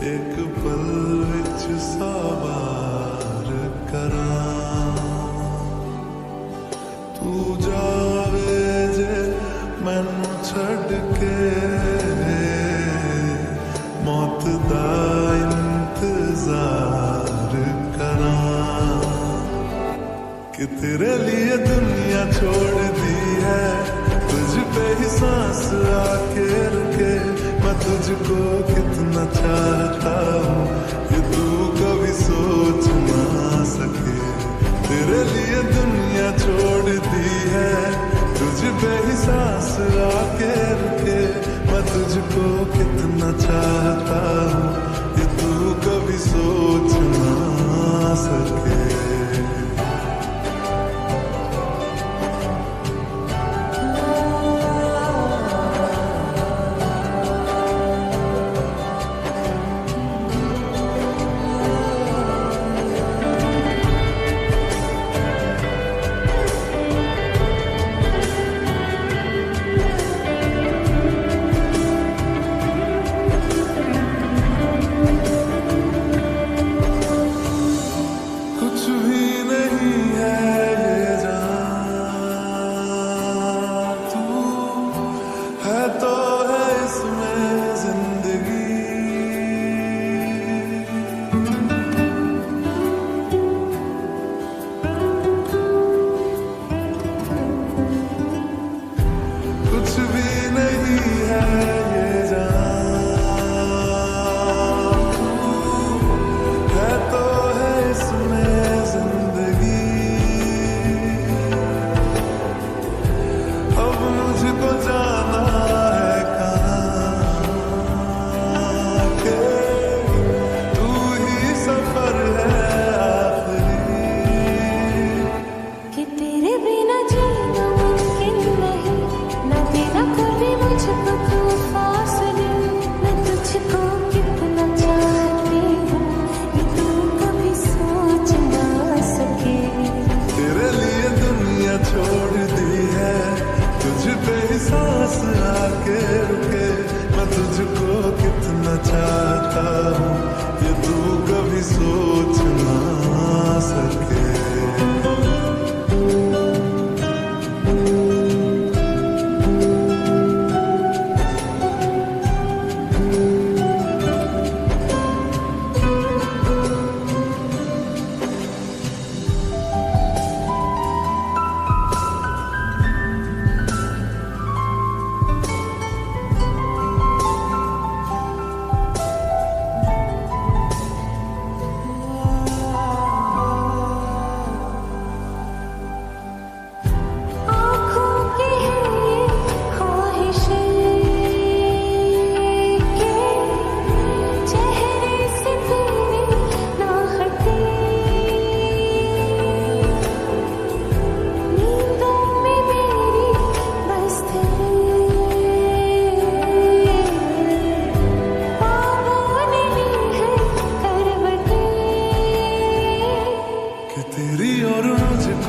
एक पल विच सवार करां तू जावे जे मैनू छड़ के मौत दा इंतजार करां कि तेरे लिए दुनिया छोड़ दी है तुझ पे ही सांस आके रुके मैं तुझको कितना चाहता हूँ ये तू कभी सोच ना सके तेरे लिए दुनिया छोड़ दी है तुझ पे ही सांस आके रुके मैं तुझको कितना चाहता हूँ ये तू कभी सोच ना सके चाहता हूँ ये तू कभी सोच ना सके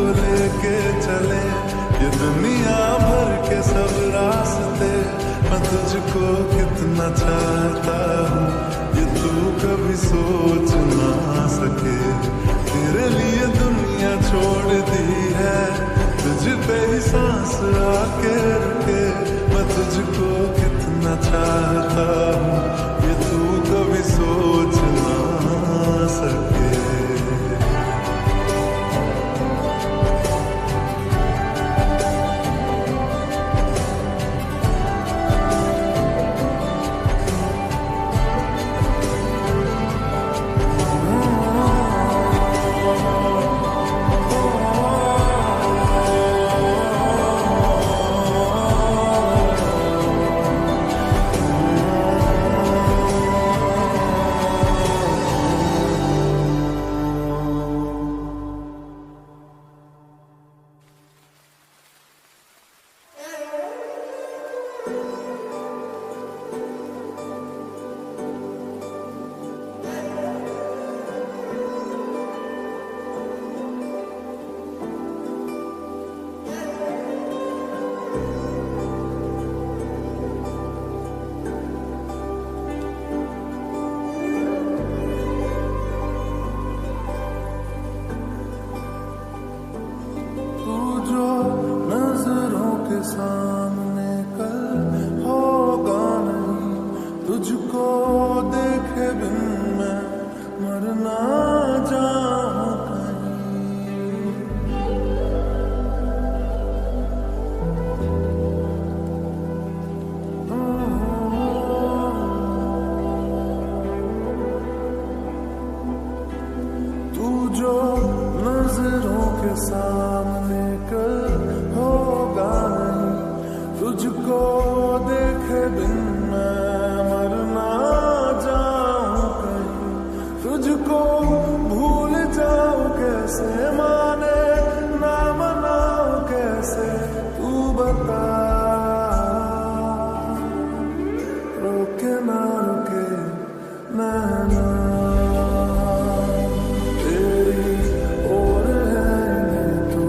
लेके चले ये दुनिया भर के सब रास्ते मैं तुझको कितना चाहता हूँ ये तू कभी सोच ना सके तेरे लिए दुनिया छोड़ दी है तुझ पे ही सांस आके रुके मैं तुझको कितना चाहता हूँ ये तू कभी सोच ना सके देखे बिन मैं मर ना जाऊं कहीं। तू जो नजरों के सामने कल होगा नहीं, तुझको देखे बिन मैं मर ना जाऊं कहीं। तुझको भूल जाऊं कैसे, माने ना मनाऊं कैसे, तू बता। रोके ना रुके नैना तेरी ओर है ये तो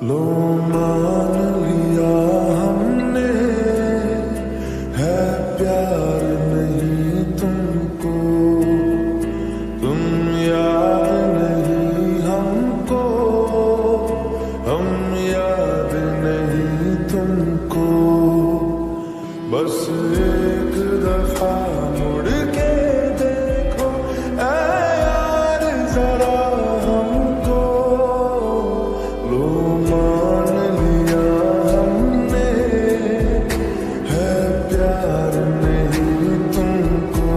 लो मान लिया हमने है प्यार नहीं तुमको, तुम याद नहीं हमको, हम याद नहीं तुमको। बस एक दफा मुड़ के देखो ऐ यार जरा हमको, लो मान लिया हमने है प्यार नहीं तुमको,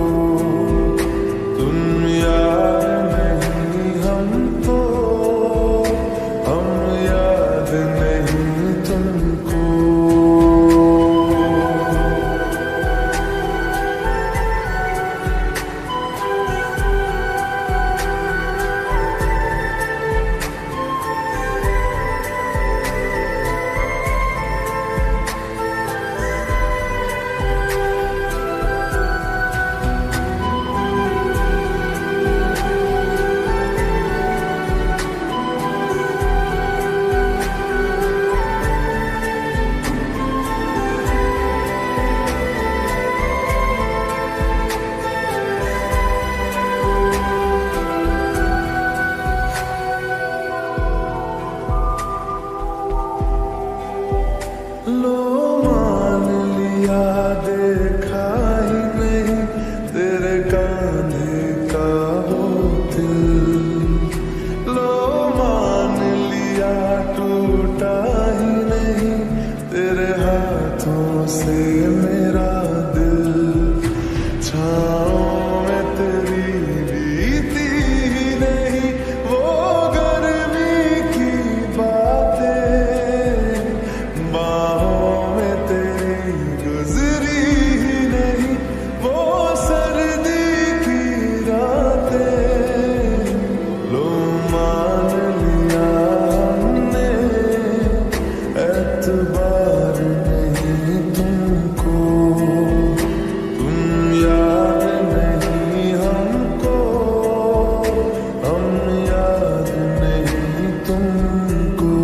तुम याद नहीं हमको, हम याद नहीं तुमको। लो मान लिया देखा ही नहीं तेरे कांधे का वो दिल, लो मान लिया टूटा ही नहीं तेरे हाथों से मेरा दिल। छाँव में तेरी बीती ही नहीं वो गर्मी की बातें, बाहों में तेरी गुजरी ही नहीं वो सर्दी की रातें। लो मान लिया हमने एतबार नहीं तुमको, तुम याद नहीं हमको, हम याद नहीं तुमको।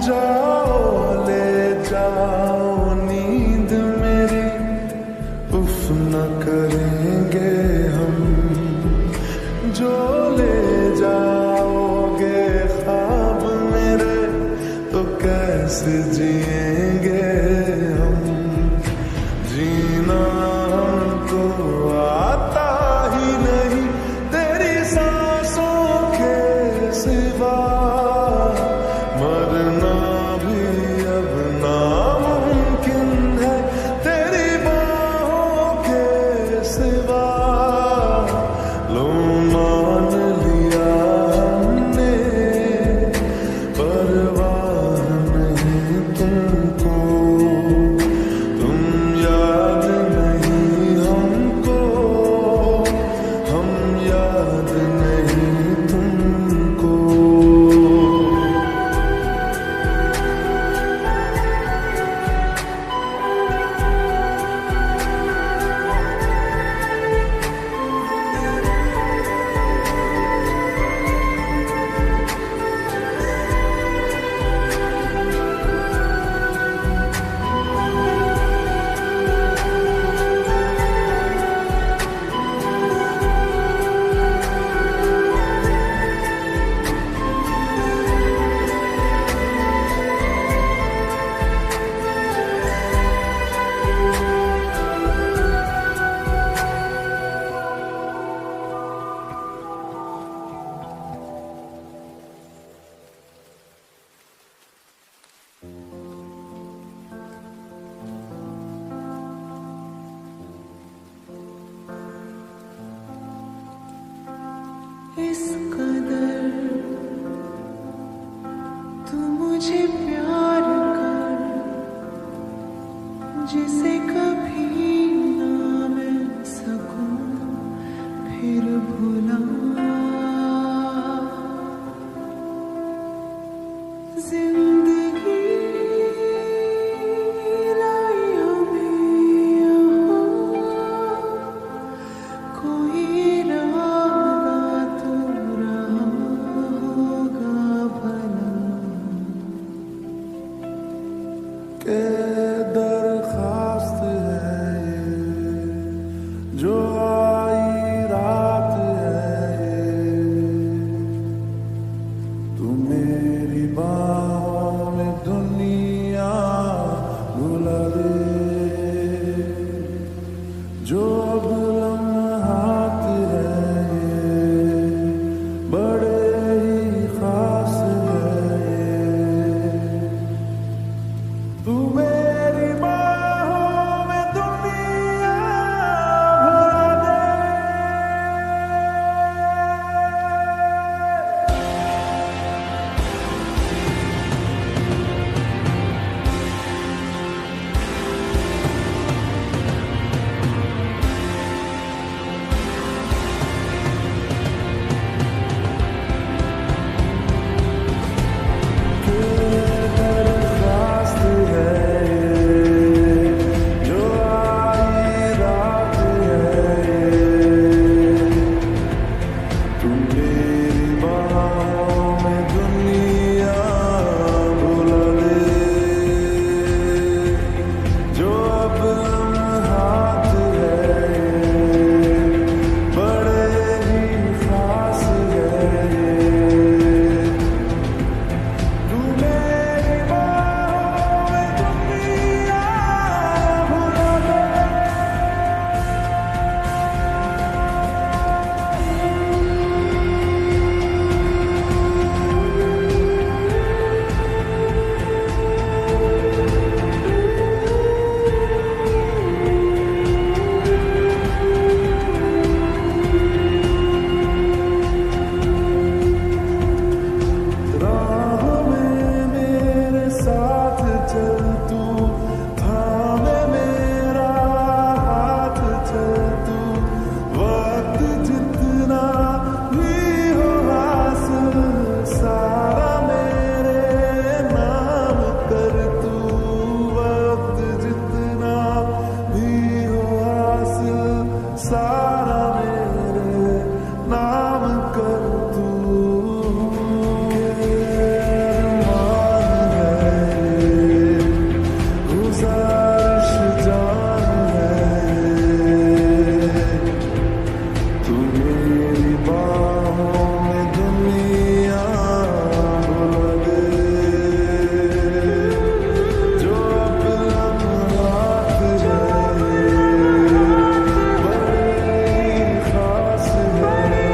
जाओ ले जाओ नींद मेरी, उफ न करेंगे हम, जो ले जाओगे ख्वाब मेरे तो कैसे जिएंगे हम। जीना हमको आता ही नहीं तेरी सांसों के सिवा, मरना भी अब नामुमकिन है तेरी बाहों के सिवा। लो मान लिया हमने परवाह नहीं तुमको, तुम याद नहीं हमको, हम याद नहीं तुमको। इस कदर तुम मुझे प्यार कर जिसे कभी ना मिल सकूं फिर भुला। जिंदगी लाई हमें यहाँ, कोई इरादा तो रहा होगा भला। के दरखास्त है ये जो आई रात है ये, तू मेरी बाहों में दुनिया भुला दे। जो अब लम्हात है ये बड़े ही खास है ये, तू मेरी बाहों में दुनिया भुला दे। दरखास्त है ये जो आई रात है ये, तू मेरी बाहों में दुनिया भुला दे। जो अब लम्हात है ये बड़े ही खास है ये, तू मेरी बाहों में दुनिया भुला दे। राह में मेरे साथ चल तू, थामे मेरा हाथ चल तू। वक्त जितना भी हो हासिल सारा मेरे नाम कर तू। वक्त जितना भी हो हासिल सारा मेरे नाम कर तू। अरमान है ये, गुज़ारिश जान है ये, तू मेरी बाहों में दुनिया भुला दे। जो अब लम्हात है ये बड़े ही खास है ये,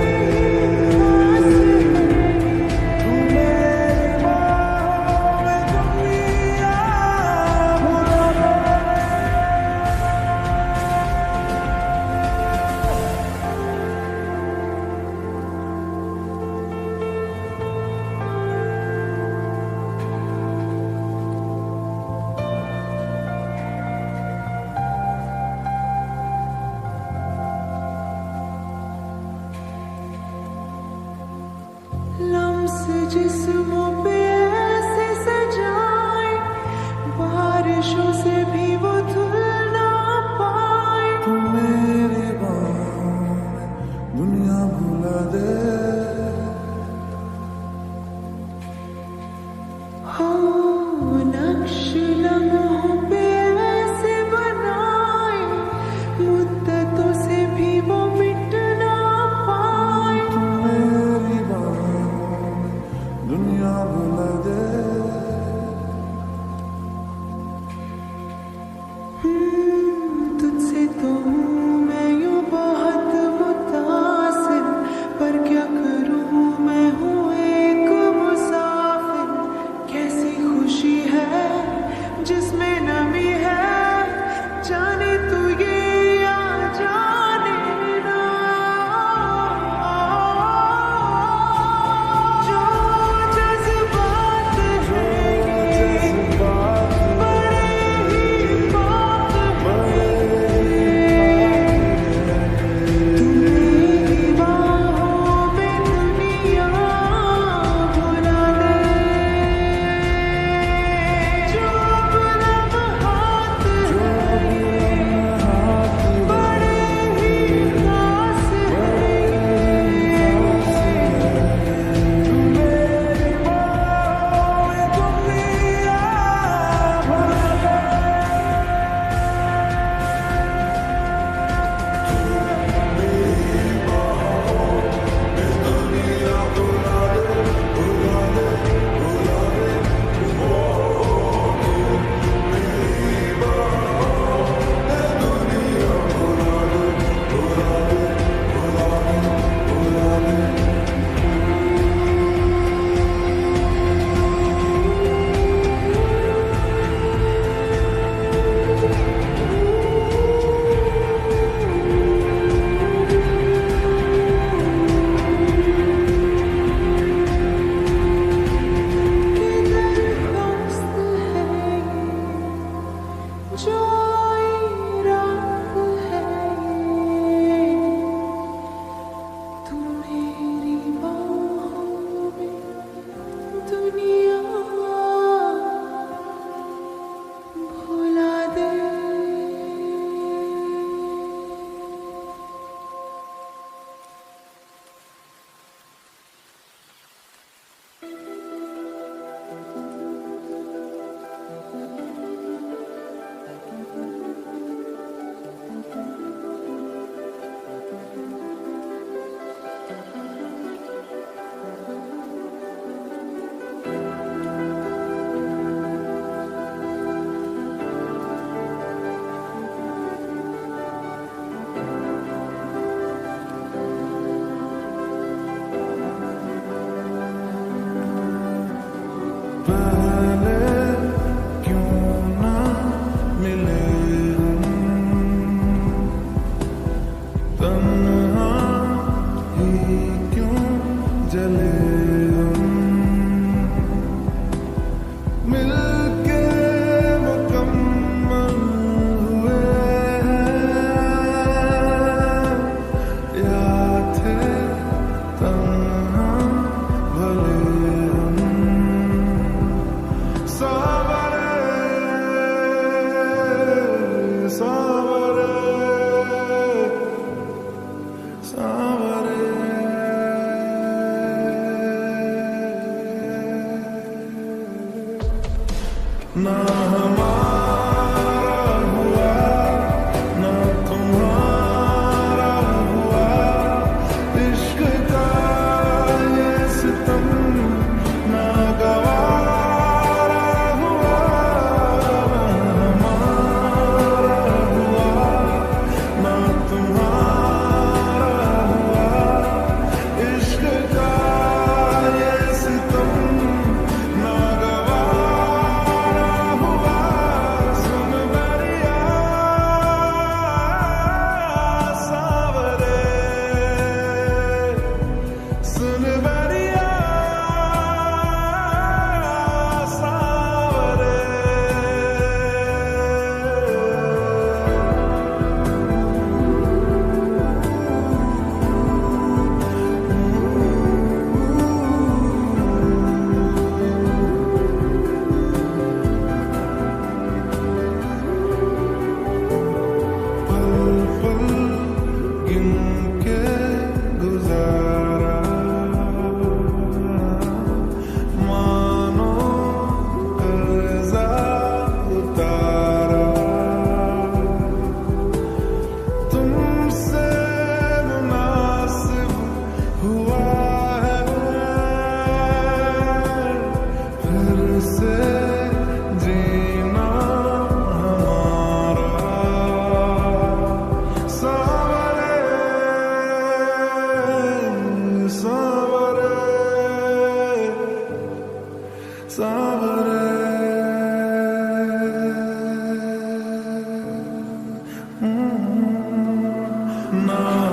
तू मेरी बाहों में दुनिया भुला दे। लम्स जिस्मों पे ऐसे सजाए, बारिशों से भी वो धुल ना पाए। तू मेरी बाहों में दुनिया भुला दे। हो नक्श लम्हों पे ऐसे बनाए, मुद्दतों से भी वो मिट ना पाए। तू मेरी बाहों में दुनिया भुला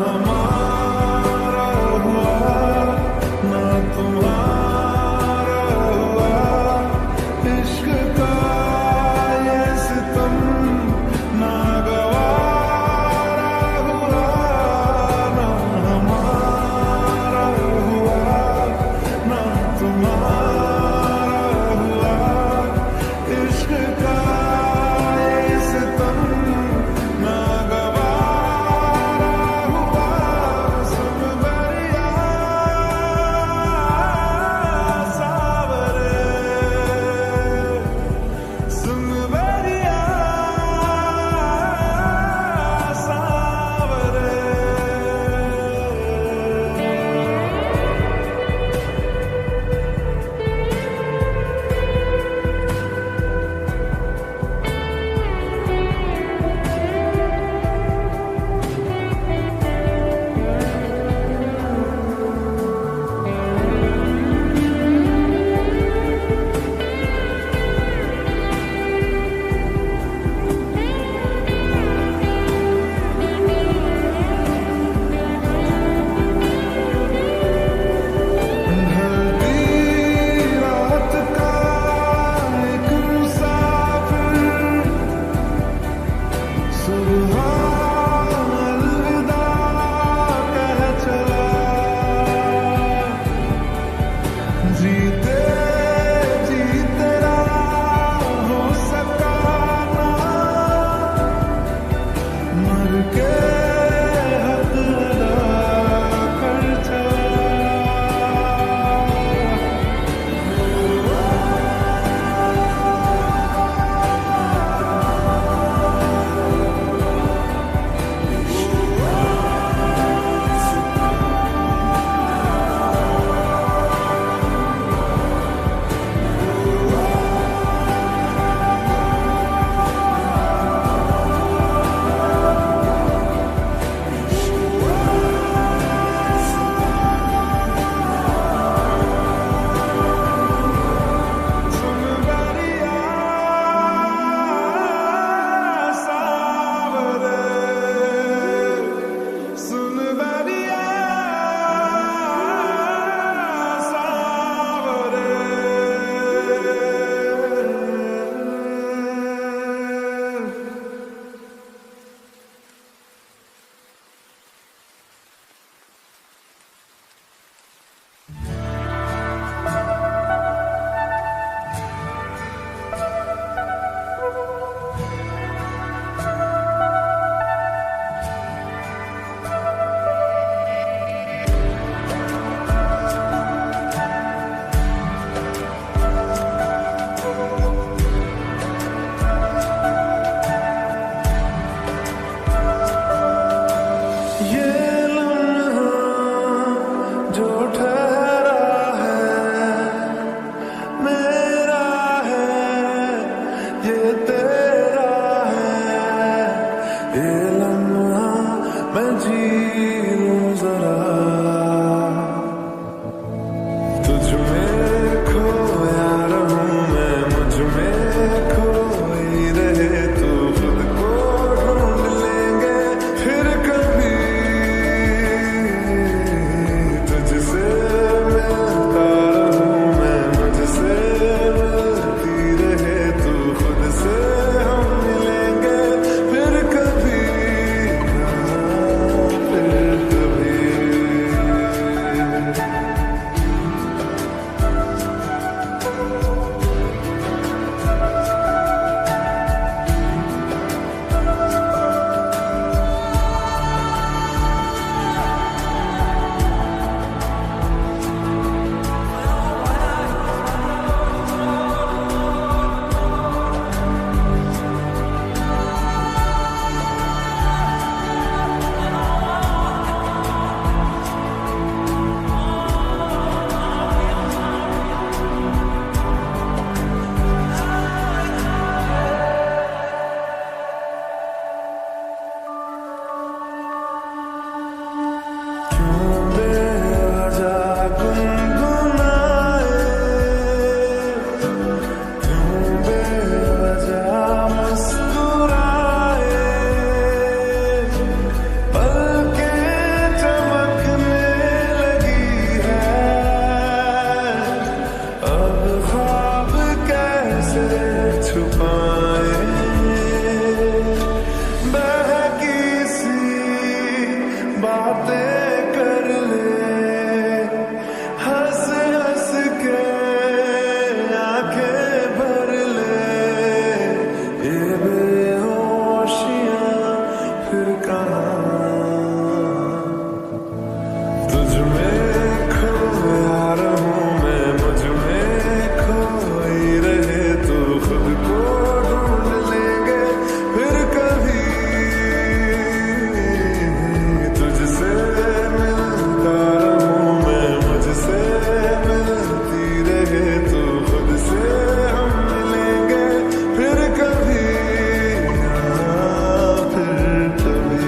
हमारा हुआ ना तुम्हारा हुआ, इश्क का ये सितम ना गवारा हुआ, ना हमारा हुआ ना तुम्हारा हुआ, इश्क का ये सितम ना गवारा हुआ। सुन बरिया सावरे, सुन बरिया सावरे। ढलती रात का एक मुसाफिर, सुबह अलविदा कह चला, जीते जी तेरा हो सका ना, मर के हक अदा कर चला। सुन बरिया सावरे, सुन बरिया सावरे। ये लम्हा जो ठहरा है मेरा है, ये तेरा है, ये लम्हा मैं जी लूं जरा, तुझ में खोया रहूं मैं, मुझ में खोई रहे तू, खुद को ढूंढ लेंगे फिर कभी, तुझसे मिलता रहूं मैं, मुझसे मिलती रहे तू, खुद से हम मिलेंगे फिर कभी, फिर बातें कर ले, हंस हंस के आंखें भर ले, ये बेहोशियां फिर कहाँ। तुझ में खोया रहूं मैं, मुझ में खोई रहे तू, खुद को ढूंढ लेंगे फिर कभी। तुझसे मिलता रहूं मैं, मुझसे मिलती रहे तू, खुद से हम मिलेंगे फिर कभी, हाँ, फिर कभी।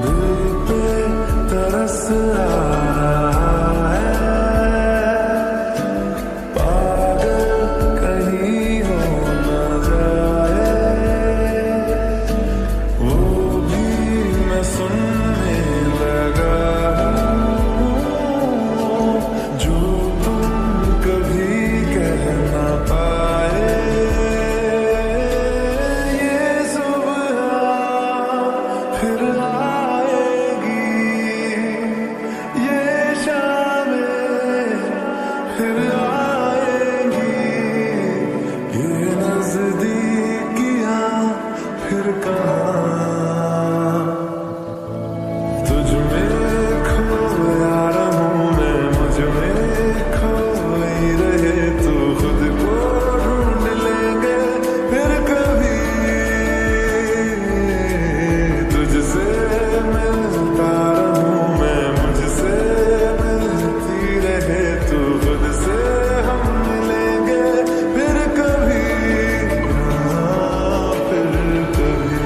दिल पे तरस आ रहा है, पागल कहीं हो न जाए, वो भी मैं सुनने लगा हूँ, जो तुम कभी कह ना पाए। ये सुबह फिर आएगी, ये शामें फिर आएंगी, ये नजदीकियां फिर कहाँ। तुझ में खोया रहूं मैं, मुझ में खोई रहे तू, खुद को ढूंढ लेंगे फिर कभी। तुझसे मिलता रहूं मैं, मुझसे मिलती रहे तू, खुद से हम मिलेंगे फिर कभी, हाँ, फिर कभी।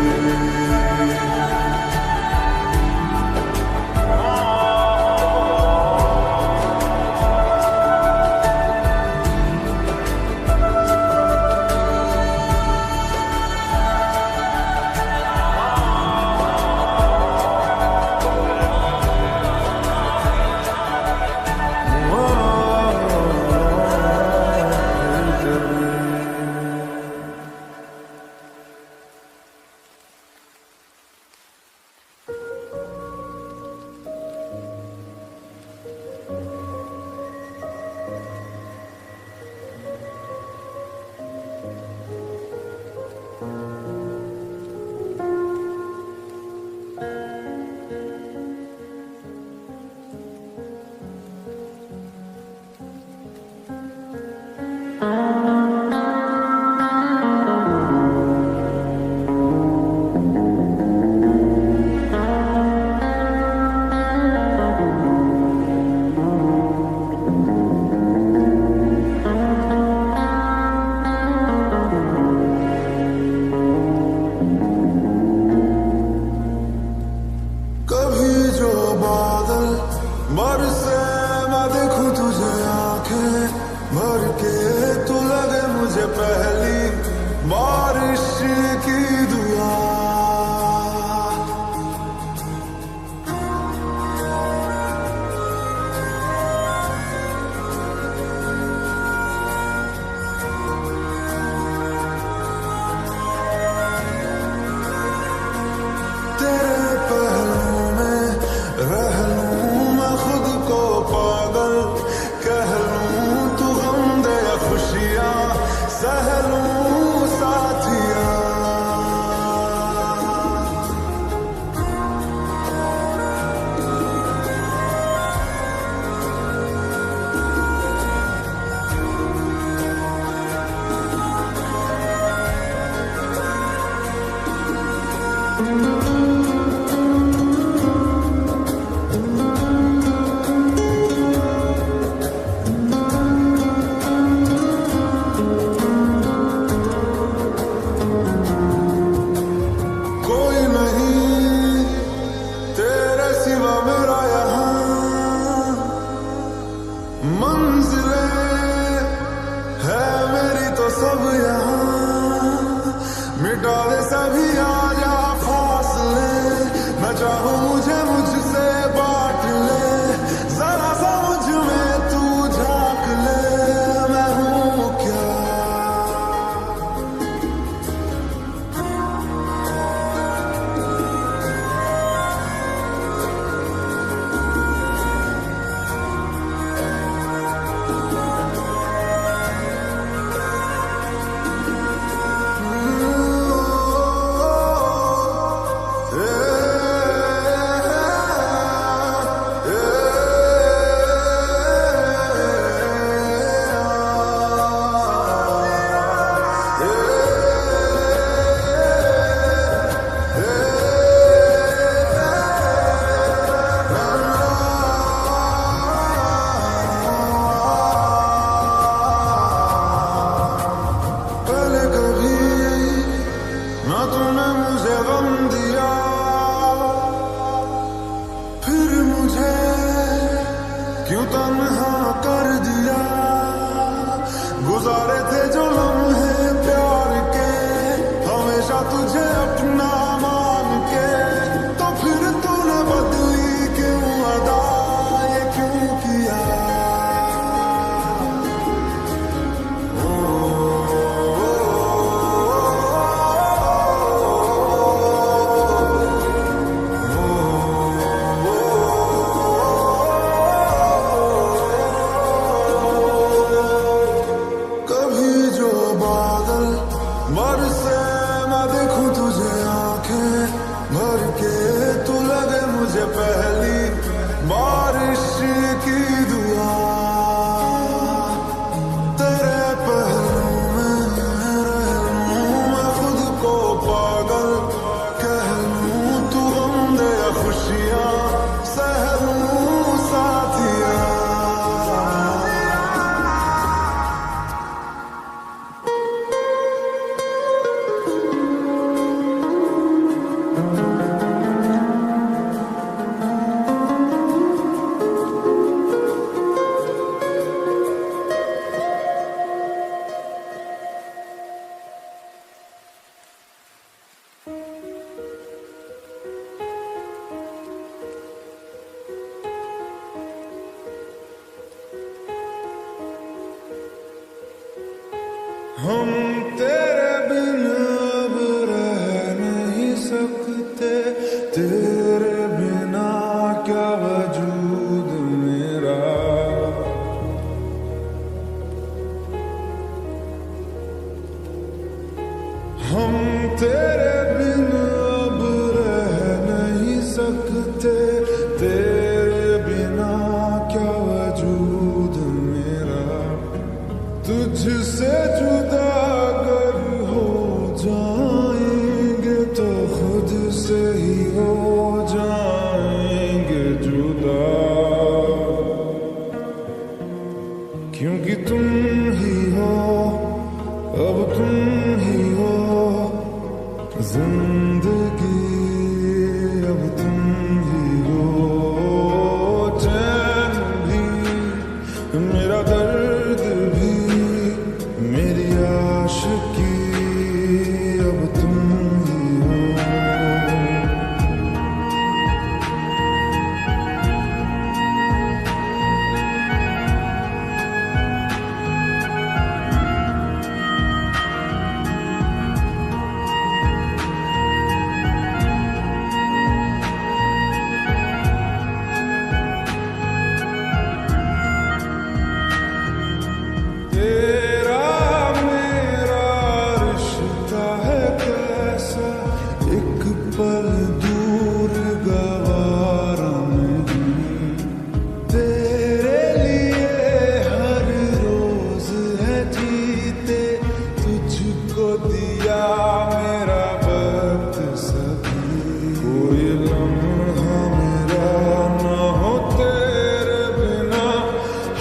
कभी जो बादल बरसे, मैं देखूं तुझे आंखें भर के, तू जो लम्हे प्यार के हमेशा तुझे अपना मान के, तो फिर तूने बदली क्यों अदा, ये क्यों किया? बरसे मैं देखूं तुझे आंखें भर के, तू लगे मुझे पहली बारिश की दुआ। तेरे पहलू में रह लूं मैं खुद को पागल कह लूं, तू गम दे या खुशियां सह लूं साथिया। हम तेरे बिन अब रह नहीं सकते, तेरे बिना क्या वजूद मेरा। हम तेरे बिन अब रह नहीं सकते, तेरे बिना क्या वजूद मेरा। तुझसे जुदा अगर हो जाएंगे तो खुद से ही हो जाएंगे जुदा, क्योंकि तुम ही हो अब तुम ही हो जिंदगी, अब तुम ही हो चैन भी मेरा दर्द भी मेरी आशिकी, अब तुम ही हो। पल दूर गवारा नहीं, तेरे लिए हर रोज है जीते, तुझको दिया मेरा वक्त सभी। कोई लम्हा मेरा ना हो तेरे बिना,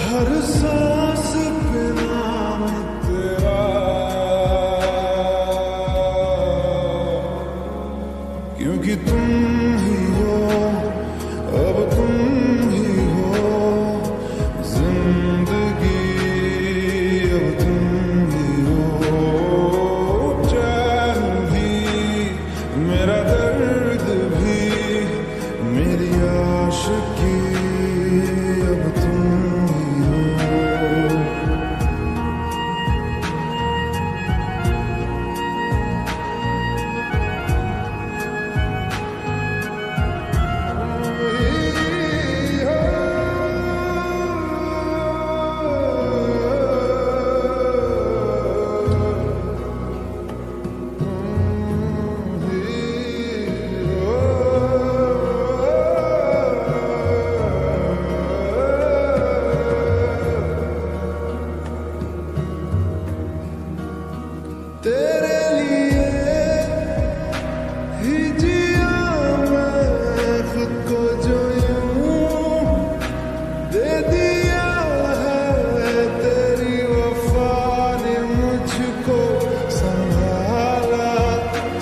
हर सांस पे नाम तेरा, क्योंकि तुम ही हो अब तुम ही हो जिंदगी, अब तुम ही हो चैन भी मेरा दर्द भी मेरी आशिकी, अब तुम ही हो। तेरे लिए ही जिया मैं खुद को, जो यूं दे दिया है तेरी वफा ने मुझको संभाला,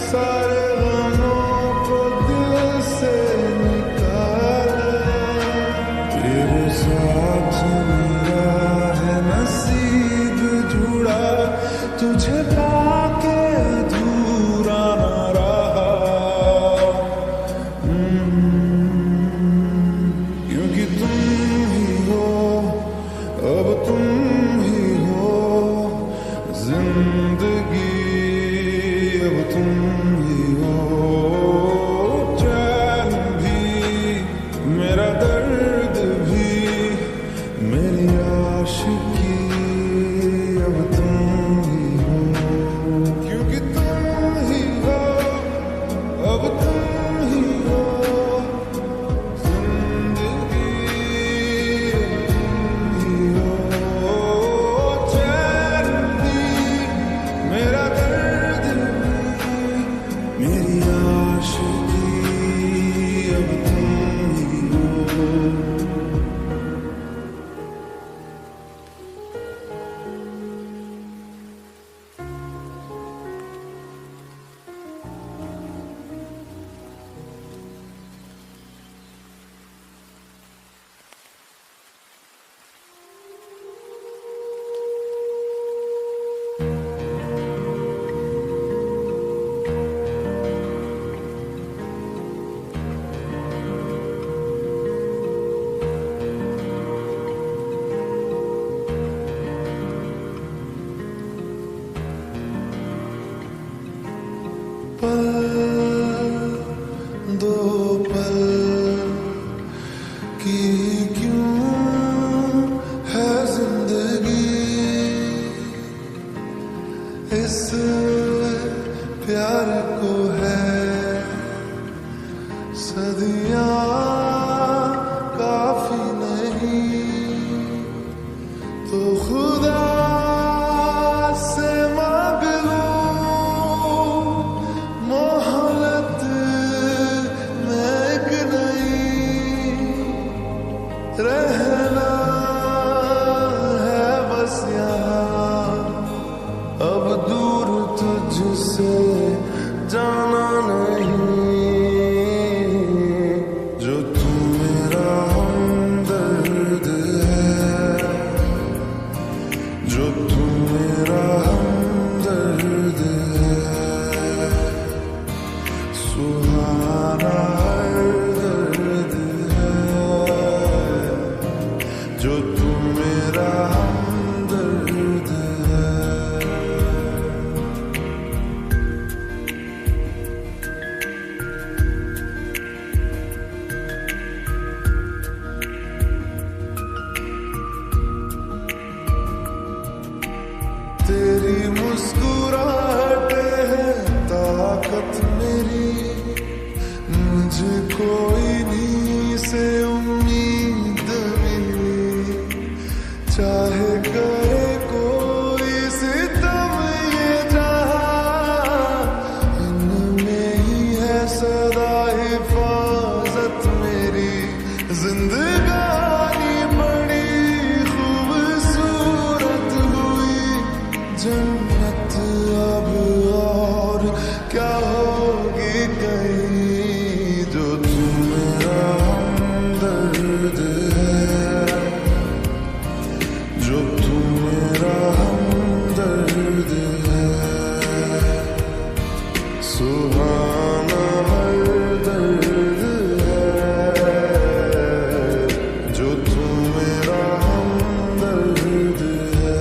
सारे गमों को दिल से निकाला। तेरे साथ मेरा है नसीब जुड़ा, तुझे पाके अधूरा ना रहा, क्योंकि तुम ही हो, अब तुम ही हो जिंदगी, अब तुम ही हो चैन भी, मेरा दर्द भी, मेरी आशिकी, अब तुम ही हो, क्योंकि तुम ही हो, अब तुम ही हो जिंदगी, अब तुम ही हो चैन भी, मेरा दर्द भी, मेरी आशिकी, अब तुम ही हो। पल दो पल की क्यों है जिंदगी, इस प्यार को है सदियां काफी नहीं, तो खुदा से मांग लो मोहलत में एक नहीं, रहना है बस यहाँ, अब दूर तुझसे जाना नहीं, जो तू मेरा हमदर्द है, जो तू मेरा हमदर्द है, सुहाना हर दर्द है, जो तू मेरा हमदर्द है। तेरी मुस्कुराहट है ताकत मेरी, मुझे कोई नहीं से उम्मीद मिली, चाहे करे कोई सितम ये जहां, इनमें ही है सदा हिफाजत मेरी, जिंदगानी बड़ी खूबसूरत हुई, जन्नत अब और क्या होगी कहीं, जो तू मेरा हमदर्द है, जो तू मेरा हमदर्द है, सुहाना हर दर्द है, जो तू मेरा हमदर्द है।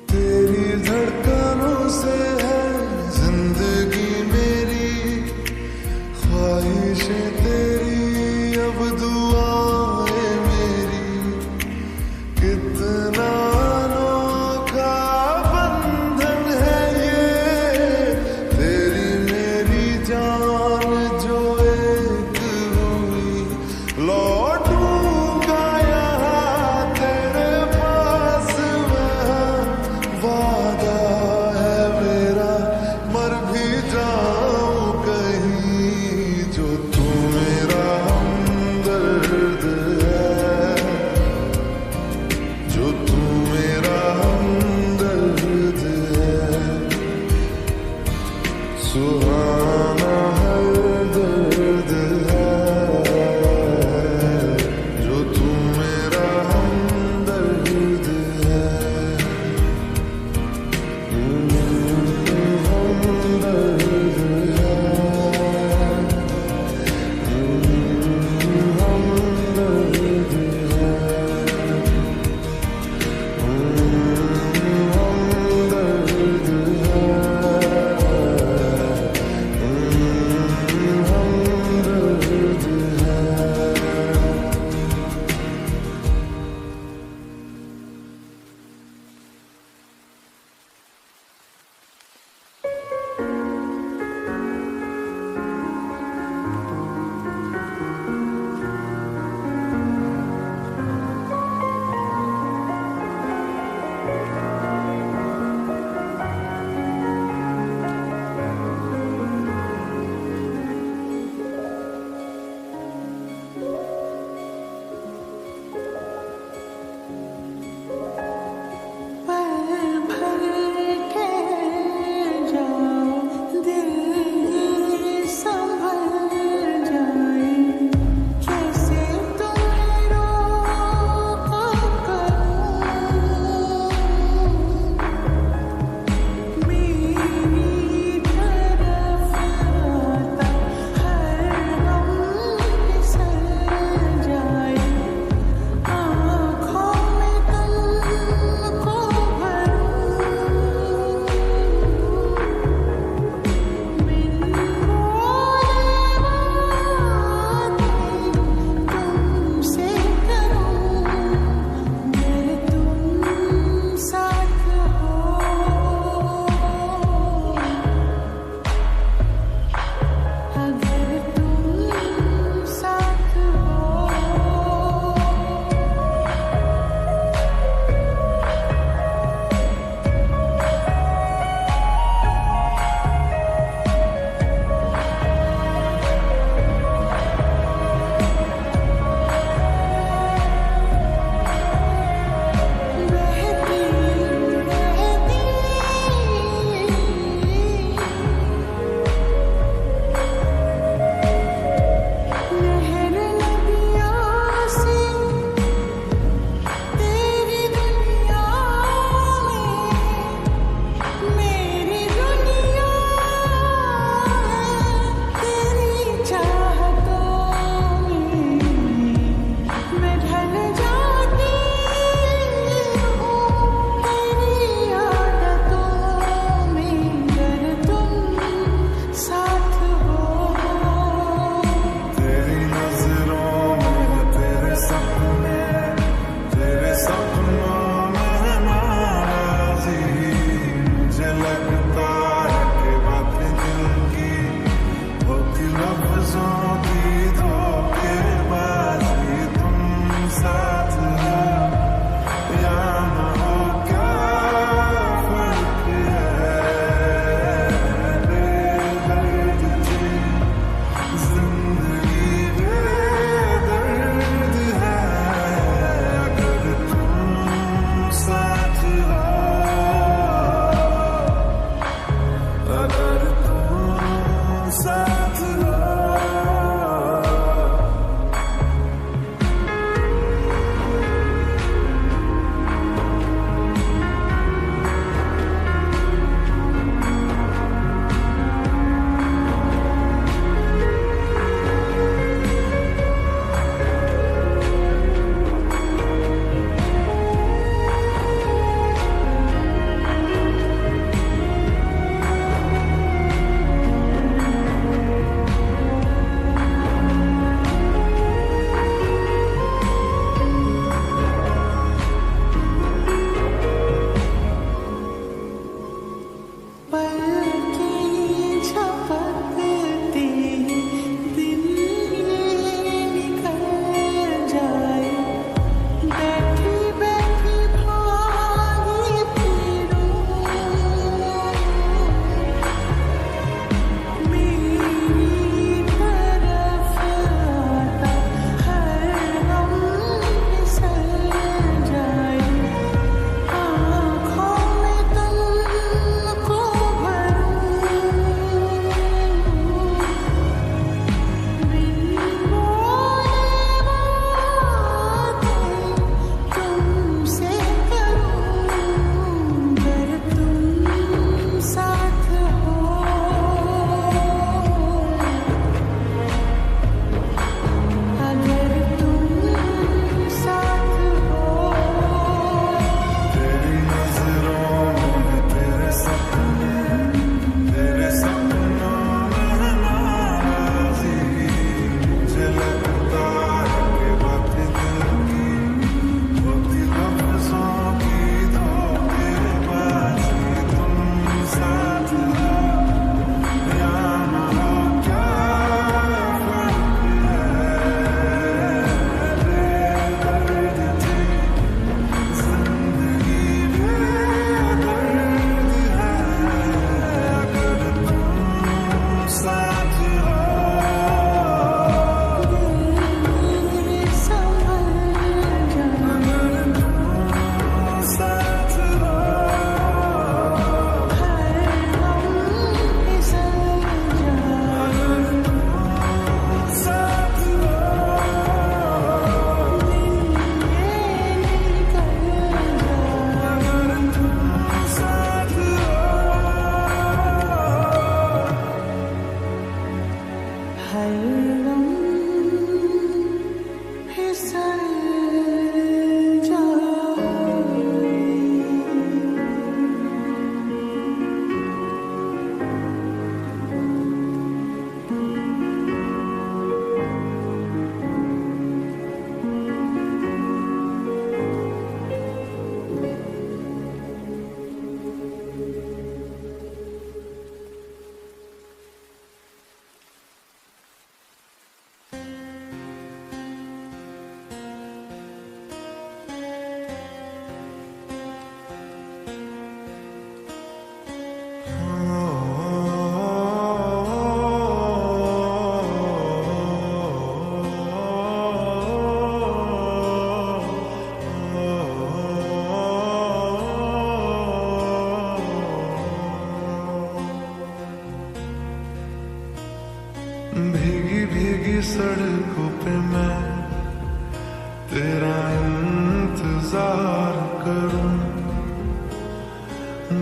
तेरी धड़कनों से है जिंदगी मेरी, ख्वाहिशें तेरी अब दुआएं मेरी, कितना अनोखा बंधन है ये, तेरी मेरी जान जो एक हुई, लौटूंगा यहाँ तेरे पास, वहाँ वादा है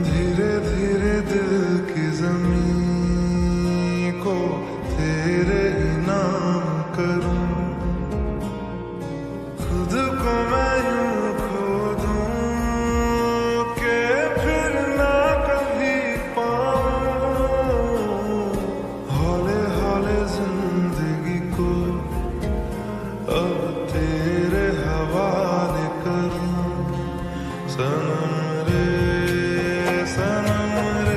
धीरे धीरे दिल की जमीन को तेरे ही नाम करूं, खुद को मैं यूं खो दूं कि फिर ना कभी पाऊं, हौले हौले जिंदगी को अब तेरे हवाले करूं। सनम रे सनम रे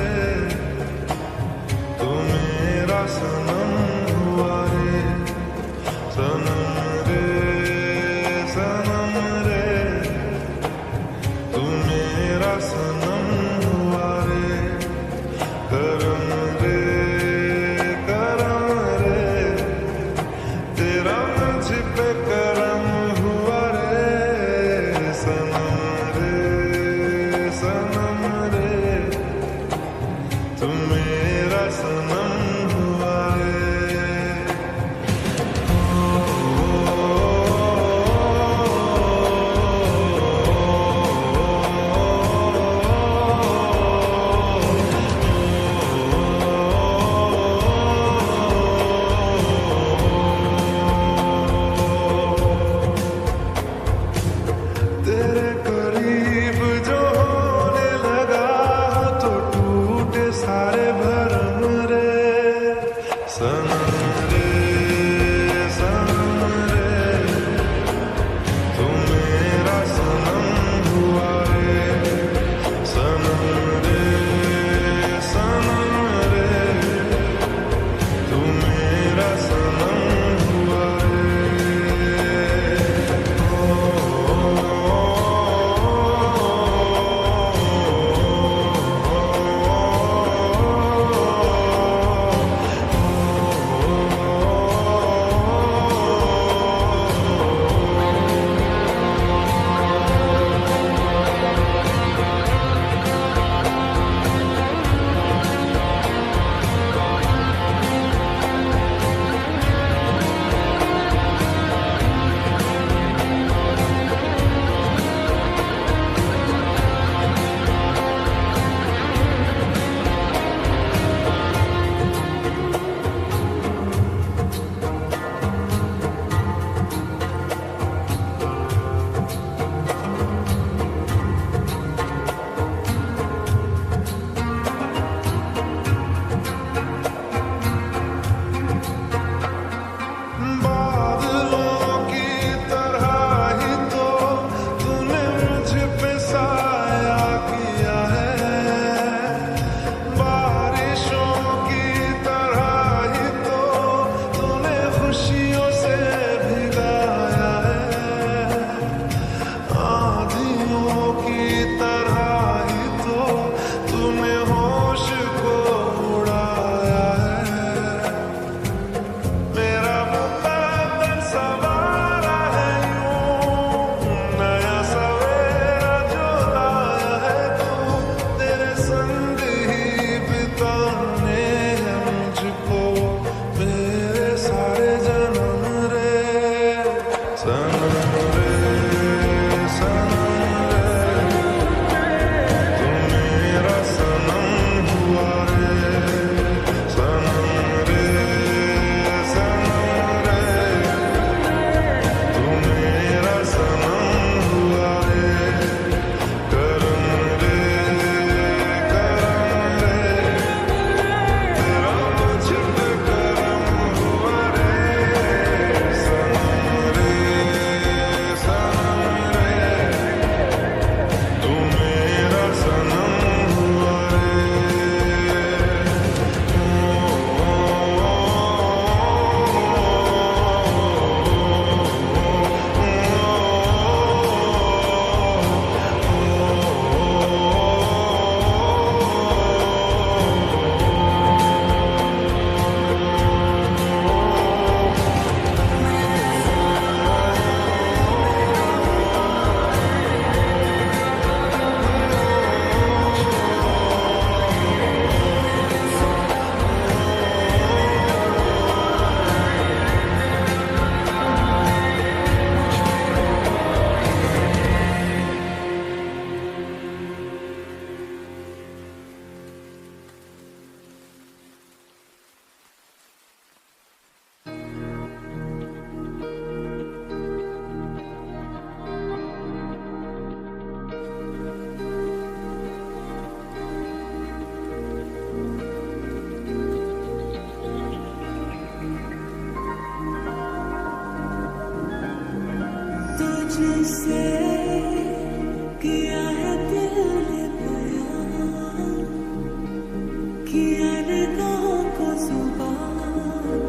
किया निगाहों को जुबान,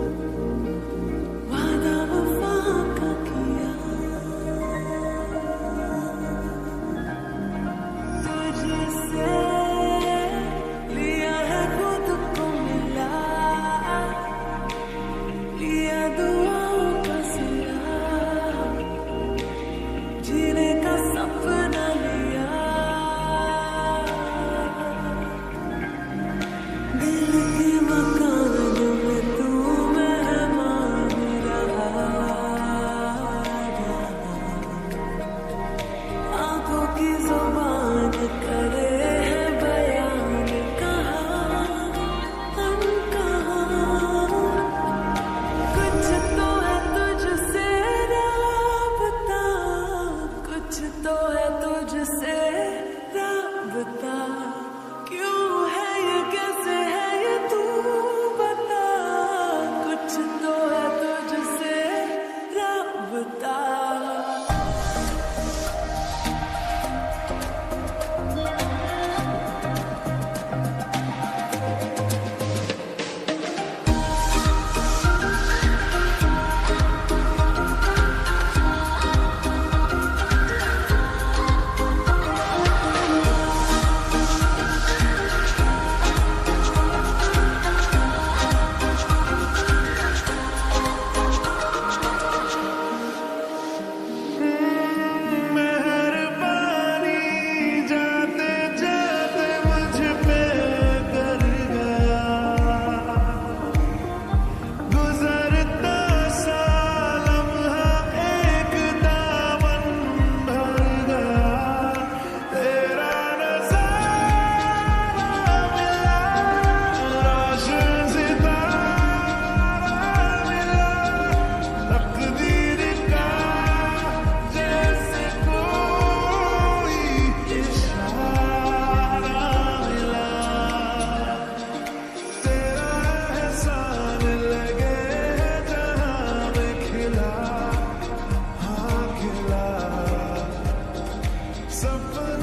वादा वफा का किया, तुझसे लिया है खुद को मिला, लिया दुआओं का सिला, जीने का सपना लिया, दिल के मकान में तू मेहमान रहा, आंखों की जुबान करे है बयान, कहाँ अनकहाँ कुछ तो है तुझसे राबता, कुछ तो है तुझसे राबता, क्यों है ये, कैसे है ये, तू बता, कुछ तो है तुझसे राबता। मेहरबानी जाते जाते मुझ पे कर गया, गुजरता सा लम्हा एक दामन भर गया, तेरा नज़ारा मिला, रोशन सितारा मिला, तकदीर का जैसे कोई इशारा मिला, तेरा एहसान लगे जहाँ में खिला, हाँ खिला, सपना